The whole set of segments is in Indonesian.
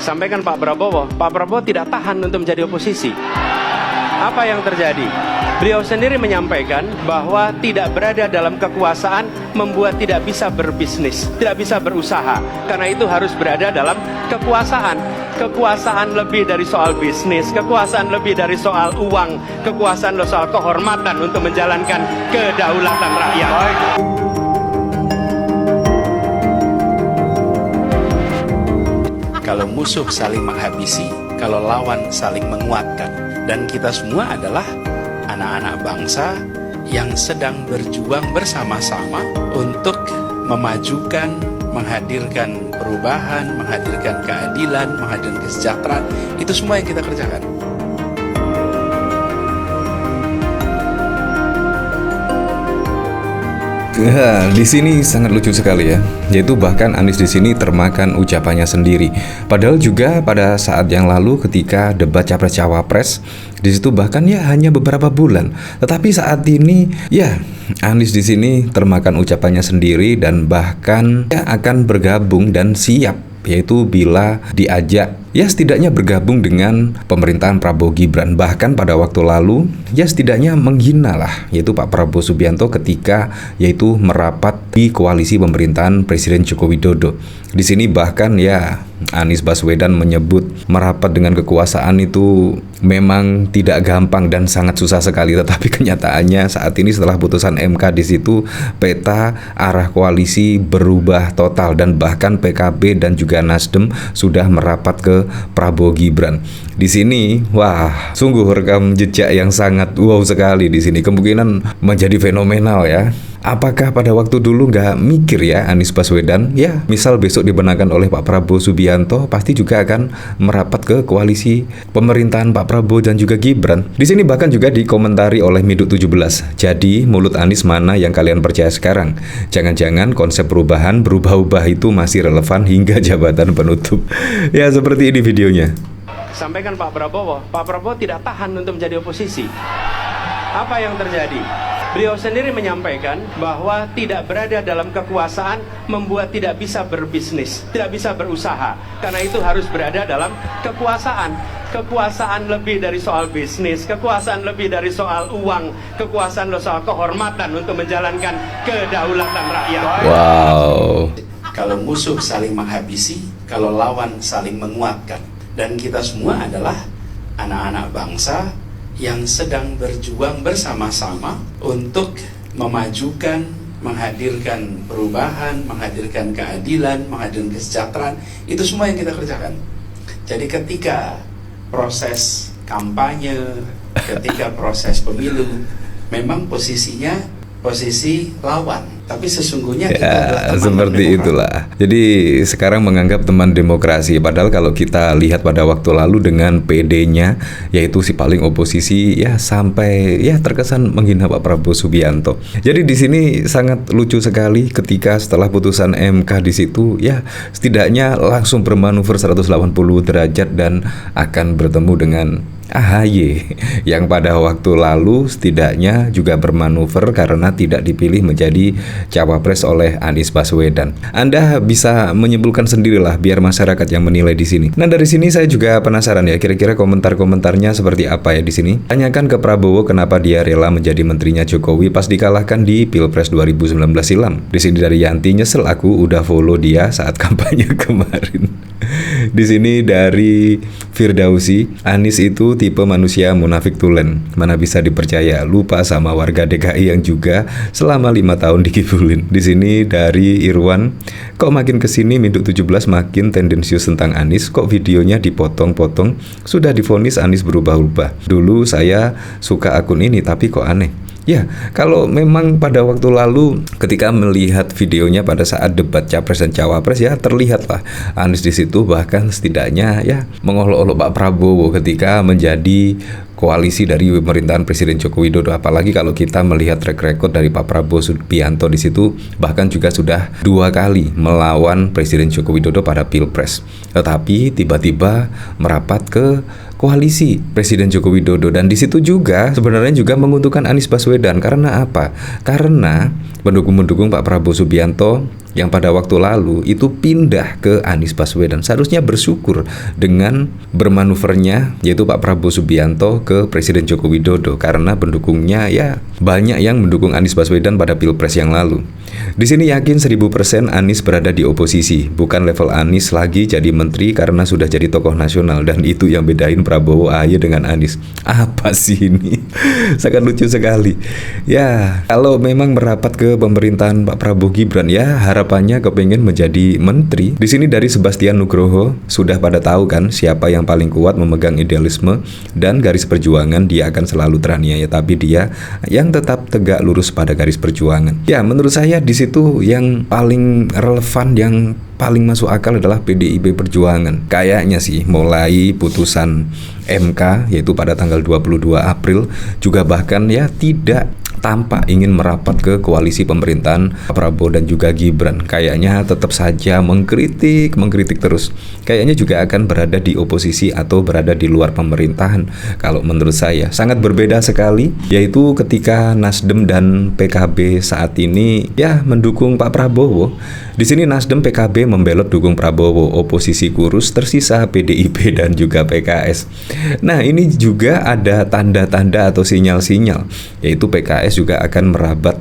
Sampaikan Pak Prabowo tidak tahan untuk menjadi oposisi. Apa yang terjadi? Beliau sendiri menyampaikan bahwa tidak berada dalam kekuasaan membuat tidak bisa berbisnis, tidak bisa berusaha. Karena itu harus berada dalam kekuasaan. Kekuasaan lebih dari soal bisnis, kekuasaan lebih dari soal uang, kekuasaan soal kehormatan untuk menjalankan kedaulatan rakyat. Kalau musuh saling menghabisi, kalau lawan saling menguatkan. Dan kita semua adalah anak-anak bangsa yang sedang berjuang bersama-sama untuk memajukan, menghadirkan perubahan, menghadirkan keadilan, menghadirkan kesejahteraan. Itu semua yang kita kerjakan. Nah, di sini sangat lucu sekali ya. Yaitu bahkan Anies di sini termakan ucapannya sendiri. Padahal juga pada saat yang lalu ketika debat capres cawapres, di situ bahkan ya hanya beberapa bulan. Tetapi saat ini ya Anies di sini termakan ucapannya sendiri dan bahkan ya akan bergabung dan siap, yaitu bila diajak ya setidaknya bergabung dengan pemerintahan Prabowo Gibran. Bahkan pada waktu lalu ya setidaknya menghina lah, yaitu Pak Prabowo Subianto ketika yaitu merapat di koalisi pemerintahan Presiden Joko Widodo. Di sini bahkan ya Anies Baswedan menyebut merapat dengan kekuasaan itu memang tidak gampang dan sangat susah sekali. Tetapi kenyataannya saat ini setelah putusan MK di situ peta arah koalisi berubah total dan bahkan PKB dan juga Nasdem sudah merapat ke Prabowo Gibran. Di sini wah sungguh rekam jejak yang sangat wow sekali di sini. Kemungkinan menjadi fenomenal ya. Apakah pada waktu dulu nggak mikir ya Anies Baswedan, ya misal besok dibenarkan oleh Pak Prabowo Subianto pasti juga akan merapat ke koalisi pemerintahan Pak Prabowo dan juga Gibran. Di sini bahkan juga dikomentari oleh Miduk 17. Jadi mulut Anies mana yang kalian percaya sekarang? Jangan-jangan konsep perubahan berubah-ubah itu masih relevan hingga jabatan penutup. Ya seperti ini videonya. Sampaikan Pak Prabowo tidak tahan untuk menjadi oposisi. Apa yang terjadi? Beliau sendiri menyampaikan bahwa tidak berada dalam kekuasaan membuat tidak bisa berbisnis, tidak bisa berusaha. Karena itu harus berada dalam kekuasaan. Kekuasaan lebih dari soal bisnis, kekuasaan lebih dari soal uang, kekuasaan soal kehormatan untuk menjalankan kedaulatan rakyat. Wow. Kalau musuh saling menghabisi, kalau lawan saling menguatkan. Dan kita semua adalah anak-anak bangsa yang sedang berjuang bersama-sama untuk memajukan, menghadirkan perubahan, menghadirkan keadilan, menghadirkan kesejahteraan. Itu semua yang kita kerjakan. Jadi ketika proses kampanye, ketika proses pemilu, memang posisinya posisi lawan. Tapi sesungguhnya kita adalah teman seperti demokrasi. itulah. Jadi sekarang menganggap teman demokrasi. Padahal kalau kita lihat pada waktu lalu dengan PD-nya, yaitu si paling oposisi, ya sampai ya terkesan menghina Pak Prabowo Subianto. Jadi di sini sangat lucu sekali ketika setelah putusan MK di situ, ya setidaknya langsung bermanuver 180 derajat dan akan bertemu dengan AHY yang pada waktu lalu setidaknya juga bermanuver karena tidak dipilih menjadi cawapres oleh Anies Baswedan. Anda bisa menyimpulkan sendirilah biar masyarakat yang menilai di sini. Nah, dari sini saya juga penasaran ya, kira-kira komentar-komentarnya seperti apa ya di sini. Tanyakan ke Prabowo kenapa dia rela menjadi menterinya Jokowi pas dikalahkan di Pilpres 2019 silam. Di sini dari Yanti, nyesel aku udah follow dia saat kampanye kemarin. Di sini dari Firdausi, Anies itu tipe manusia munafik tulen, mana bisa dipercaya, lupa sama warga DKI yang juga selama 5 tahun dikibulin. Di sini dari Irwan, kok makin kesini Miduk 17 makin tendensius tentang Anies, kok videonya dipotong-potong, sudah divonis Anies berubah-ubah. Dulu saya suka akun ini tapi kok aneh. Ya, kalau memang pada waktu lalu ketika melihat videonya pada saat debat Capres dan Cawapres ya terlihatlah Anies di situ bahkan setidaknya ya mengolok-olok Pak Prabowo ketika menjadi koalisi dari pemerintahan Presiden Joko Widodo. Apalagi kalau kita melihat track record dari Pak Prabowo Subianto di situ bahkan juga sudah 2 kali melawan Presiden Joko Widodo pada Pilpres. Tetapi tiba-tiba merapat ke koalisi Presiden Joko Widodo, dan di situ juga sebenarnya juga menguntungkan Anies Baswedan. Karena apa? Karena pendukung-pendukung Pak Prabowo Subianto yang pada waktu lalu itu pindah ke Anies Baswedan. Seharusnya bersyukur dengan bermanuvernya yaitu Pak Prabowo Subianto ke Presiden Joko Widodo, karena pendukungnya ya banyak yang mendukung Anies Baswedan pada Pilpres yang lalu. Di sini yakin 1000% Anies berada di oposisi, bukan level Anies lagi jadi menteri karena sudah jadi tokoh nasional, dan itu yang bedain Prabowo AHY dengan Anies. Apa sih ini? Sangat lucu sekali. Ya, kalau memang merapat ke pemerintahan Pak Prabowo Gibran, ya harapannya kepengen menjadi menteri. Di sini dari Sebastian Nugroho sudah pada tahu kan siapa yang paling kuat memegang idealisme dan garis perjuangan. Dia akan selalu teraniaya, tapi dia yang tetap tegak lurus pada garis perjuangan. Ya, menurut saya di situ yang paling relevan, yang paling masuk akal adalah PDIP Perjuangan. Kayaknya sih mulai putusan MK yaitu pada tanggal 22 April juga bahkan ya tidak tampak ingin merapat ke koalisi pemerintahan Prabowo dan juga Gibran. Kayaknya tetap saja mengkritik terus. Kayaknya juga akan berada di oposisi atau berada di luar pemerintahan. Kalau menurut saya sangat berbeda sekali, yaitu ketika Nasdem dan PKB saat ini ya mendukung Pak Prabowo. Di sini Nasdem PKB membelot dukung Prabowo, oposisi kurus, tersisa PDIP dan juga PKS. Nah, ini juga ada tanda-tanda atau sinyal-sinyal, yaitu PKS juga akan merabat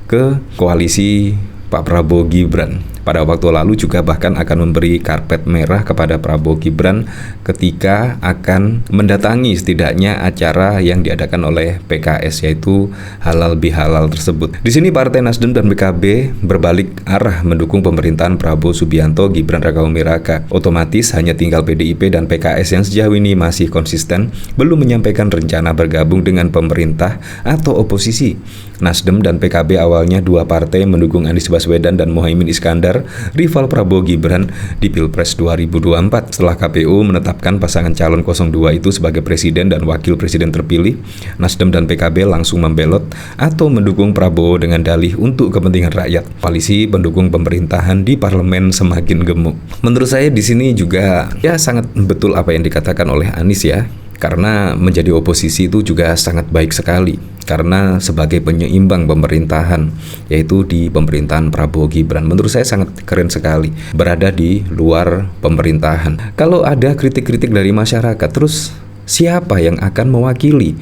ke koalisi Pak Prabowo Gibran. Pada waktu lalu juga bahkan akan memberi karpet merah kepada Prabowo Gibran ketika akan mendatangi setidaknya acara yang diadakan oleh PKS, yaitu Halal Bihalal tersebut. Di sini Partai Nasdem dan PKB berbalik arah mendukung pemerintahan Prabowo Subianto Gibran Rakabuming Raka. Otomatis hanya tinggal PDIP dan PKS yang sejauh ini masih konsisten belum menyampaikan rencana bergabung dengan pemerintah atau oposisi. Nasdem dan PKB awalnya dua partai mendukung Anies Baswedan dan Muhaimin Iskandar, rival Prabowo Gibran di Pilpres 2024. Setelah KPU menetapkan pasangan calon 02 itu sebagai presiden dan wakil presiden terpilih, Nasdem dan PKB langsung membelot atau mendukung Prabowo dengan dalih untuk kepentingan rakyat. Koalisi pendukung pemerintahan di parlemen semakin gemuk. Menurut saya di sini juga ya sangat betul apa yang dikatakan oleh Anies ya. Karena menjadi oposisi itu juga sangat baik sekali, karena sebagai penyeimbang pemerintahan, yaitu di pemerintahan Prabowo Gibran. Menurut saya sangat keren sekali berada di luar pemerintahan. Kalau ada kritik-kritik dari masyarakat, terus siapa yang akan mewakili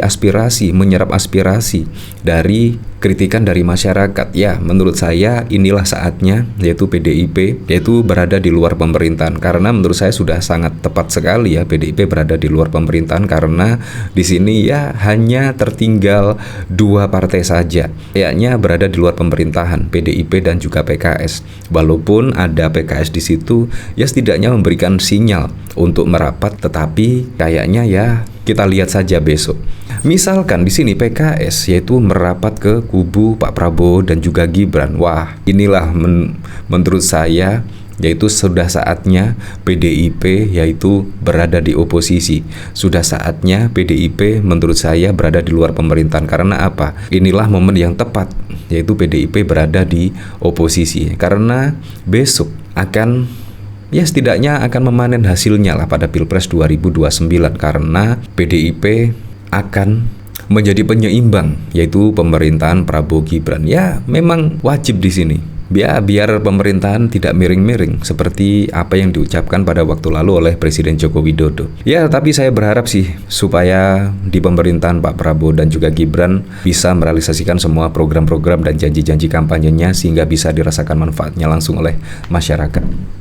aspirasi, menyerap aspirasi dari kritikan dari masyarakat? Ya, menurut saya inilah saatnya, yaitu PDIP, yaitu berada di luar pemerintahan. Karena menurut saya sudah sangat tepat sekali ya PDIP berada di luar pemerintahan, karena di sini ya hanya tertinggal dua partai saja kayaknya berada di luar pemerintahan, PDIP dan juga PKS. Walaupun ada PKS di situ, ya setidaknya memberikan sinyal untuk merapat, tetapi kayaknya ya kita lihat saja besok. Misalkan di sini PKS yaitu merapat ke kubu Pak Prabowo dan juga Gibran. Wah, inilah menurut saya yaitu sudah saatnya PDIP yaitu berada di oposisi. Sudah saatnya PDIP menurut saya berada di luar pemerintahan. Karena apa? Inilah momen yang tepat yaitu PDIP berada di oposisi. Karena besok akan ya setidaknya akan memanen hasilnya lah pada Pilpres 2029, karena PDIP akan menjadi penyeimbang yaitu pemerintahan Prabowo Gibran. Ya, memang wajib di sini. Biar pemerintahan tidak miring-miring seperti apa yang diucapkan pada waktu lalu oleh Presiden Joko Widodo. Ya, tapi saya berharap sih supaya di pemerintahan Pak Prabowo dan juga Gibran bisa merealisasikan semua program-program dan janji-janji kampanyenya sehingga bisa dirasakan manfaatnya langsung oleh masyarakat.